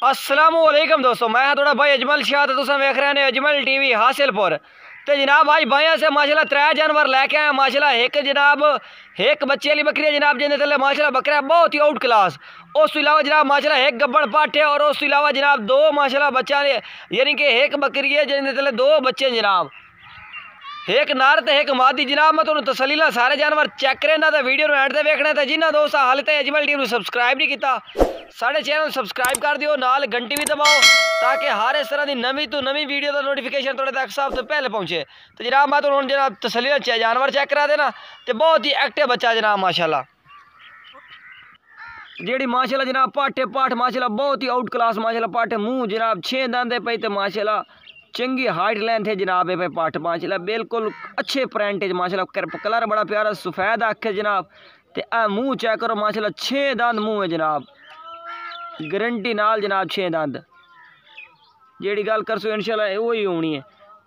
अस्सलामुअलैकुम दोस्तों, मैं थोड़ा भाई अजमल शाह तो तुम वेख रहे हैं अजमल टीवी हासिलपुर। तो जनाब भाई भाइयों से माशाल्लाह 3 जानवर लैके आए माशाल्लाह। एक जनाब एक बच्चे वाली बकरी है जनाब, जिन्हें तले माशाल्लाह बकरा बहुत ही आउट क्लास। उस तो इलावा जनाब माशाल्लाह एक गब्बड़ पाठ है और उस तो इलावा जनाब 2 माशाल्लाह बच्चा ने, यानी कि एक बकरी है जिन्हें तले 2 बच्चे जनाब, एक नार ते एक मादी जनाब। मैं तुम्हें तसली नाल सारे जानवर चेक करे ना तो वीडियो एंड ते वेखना। तो जिन्हें दोस्त हाल तक अजमल टीवी सब्सक्राइब नहीं किया, साढ़े चैनल सब्सक्राइब कर दियो, नाल घंटी भी दबाओ ताकि हर इस तरह की नवी तो नवी वीडियो का नोटिफिकेशन थोड़े तक सब तो पहले पहुँचे। तो जनाब मैं तो जनाब तसली जानवर चेक करा देना। तो बहुत ही एक्टिव बच्चा जनाब माशाल्लाह, जेड़ी माशाल्लाह जनाब पाठे पाठ माशाल्लाह बहुत ही आउट क्लास माशाल्लाह। पाठे मुँह जनाब 6 दांदे पे तो माशाल्लाह चंगी हाइट लेंथ है जनाब। पे पाठ माशाल्लाह बिल्कुल अच्छे प्रेंटेज माशाल्लाह, कलर बड़ा प्यारा सफ़ेद अख है जनाब। तो मुँह चेक करो माशाल्लाह 6 दांद मुँह है जनाब, गारंटी नाल जनाब 6 दांद। जेड़ी गल कर सो इंशाल्लाह वही होनी है।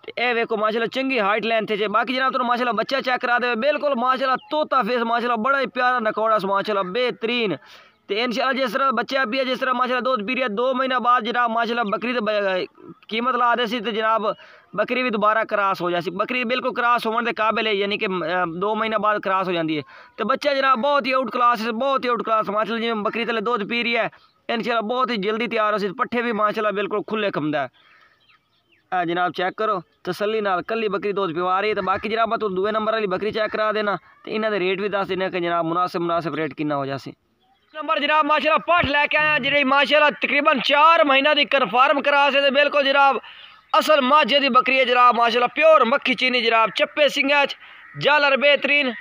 तो यह वेखो माशाल्लाह चंगी हाइट लेंथ है। बाकी जनाब तो माशाल्लाह बच्चा चेक करा दे बिल्कुल माशाल्लाह तोता फेस माशाल्लाह, बड़ा ही प्यारा नकौड़ा माशाल्लाह बेहतरीन। तो इंशाल्लाह जिस तरह बच्चा भी है जिस तरह माशाल्लाह दूध पी रही है 2 महीना बाद जनाब माशाल्लाह बकरी तो कीमत ला दे सी। तो जनाब बकरी भी दोबारा क्रॉस हो जाती, बकरी बिल्कुल क्रॉस होने के काबिल है, यानी कि 2 महीना बाद क्रॉस हो जाती है। तो बच्चा जनाब बहुत ही आउट क्लास है, बहुत ही आउट क्लास माशाल्लाह। जिवें बकरी तले दूध पी रही है इंशाल्लाह बहुत ही जल्दी तैयार हो सी। पट्ठे भी माशाल्लाह बिल्कुल खुले खमदा है जनाब। चेक करो तसली नाल कली बकरी दूध पिवा रही है। तो बाकी जनाब तो 2 नंबर वाली बकरी चेक करा देना। तो इन्हों के रेट भी दस देने कि जनाब मुनासिब रेट कितना हो जासी। नंबर जनाब माशाल्लाह पाठ लैके आया जी माशाल्लाह तकरीबन 4 महीना की कन्फर्म करा से बिल्कुल जनाब असल माझे की बकरी है जनाब माशाल्लाह, प्योर मक्खी चीनी जनाब, चप्पे सिंगा जालर बेहतरीन,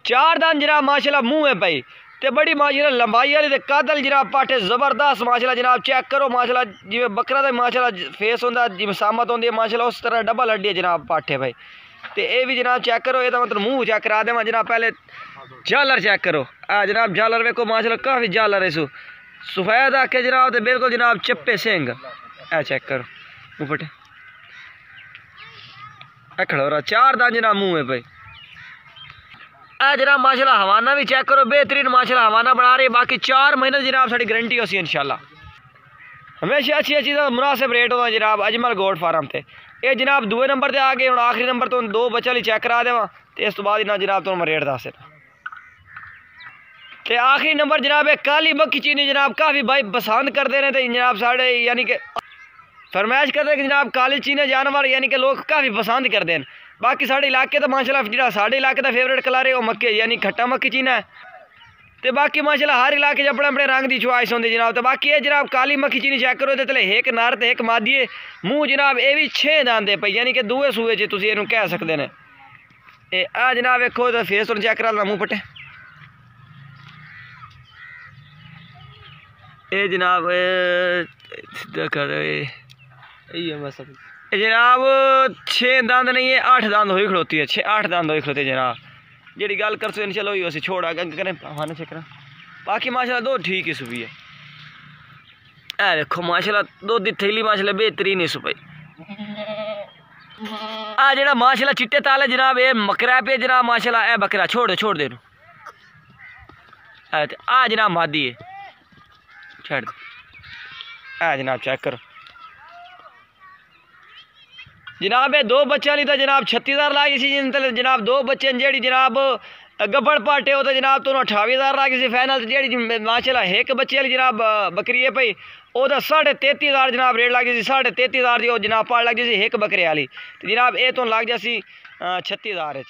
4 दान जनाब माशाल्लाह मुँह है भाई। तो बड़ी माशाल्लाह लंबाई वाली तो कादल जनाब पाठे जबरदस्त माशाल्लाह जनाब। चेक करो माशाल्लाह जिवें बकरा का माशाल्लाह फेस होंदा जिवें सामत होंदी है माशाल्लाह उस तरह डबल हड्डी है जनाब पाठे भाई। तो ये भी जनाब चेक करो, ये मतलब मुँह चेक करा देव जनाब। पहले जालर चेक करो जनाब, जालर वेखो माशाल्लाह काफ़ी जालर है सु सफ़ेद आखे जनाब। तो बिल्कुल जनाब चप्पे सिंग चेक करो मुँह फटे खड़ा हो रहा 4 दान जनाब मुँह है भाई। जनाब माशाल्लाह हवाना भी चेक करो बेहतरीन माशाल्लाह हवाना बना रही है। बाकी 4 महीने जनाब साड़ी गारंटी होसी इंशाल्लाह। हमेशा अच्छी चीज़ मुनासिब रेट होता जनाब अजमल गोट फार्म से। ये जनाब 2 नंबर से आ गए हूँ, आखिरी नंबर तो 2 बच्चा ही चेक करा देव। तो इस तो बाद इन्ना जनाब तो मैं रेट दस देना। तो आखिरी नंबर जनाब है काली मक्खी चीनी जनाब, काफ़ी भाई पसंद करते हैं। तो जनाब साढ़े यानी कि फरमाइश करते हैं कि जनाब काली चीनी जानवर यानी कि लोग काफ़ी पसंद करते हैं। बाकी साढ़े इलाके तो माशाल्लाह जो साढ़े इलाके का फेवरेट कलर है वो मक्की यानी खट्टा मक्खी चीना है। तो बाकी माशाल्लाह हर इलाके च अपने अपने रंग की चॉइस होंगी जनाब। तो बाकी ये जनाब काली मक्खी चीनी चेक करो तो एक नार तो एक मादी है मुँह जनाब, ये भी 6 दांद है यानी कि 2 सूए च तुम इन्हू कह सकते हैं। आ जनाब वेखो तो फेस और चेक करा ला मुँह पट्टे ये जनाब सीधा कर जनाब 6 दांद नहीं है 8 दांद हो खड़ोती है, 6-8 दांद हो खड़ोती है जनाब। जी गल कर सो चलो ही उसी छोड़ आगे करें हाँ चेक करा। बाकी माशाल्लाह दो ठीक ही सुबी है। देखो माशाल्लाह दो दी थैली माशाल्लाह बेहतरीन है सुबह। जरा माशाल्लाह चिट्टे ताले जनाब ये मकरा पे जनाब माशाल्लाह ए बकरा छोड़ दे जनाब मादी है छड़ जनाब चेक करो जनाब ये 2 बच्चों तो जनाब 36,000 लागी सी जनाब। 2 बच्चे जेड़ी जनाब गब्बड़ पाटे हो तो जनाब तो 28,000 लागी सी फाइनल। जेड़ी माशाल्लाह एक बच्चे वाली जनाब बकरी है भाई वो 33,500 जनाब रेट लगी सी, 33,500 की जनाब पाड़ लग जाती एक बकरे वाली। तो जनाब ये तो लग जासी 36,000।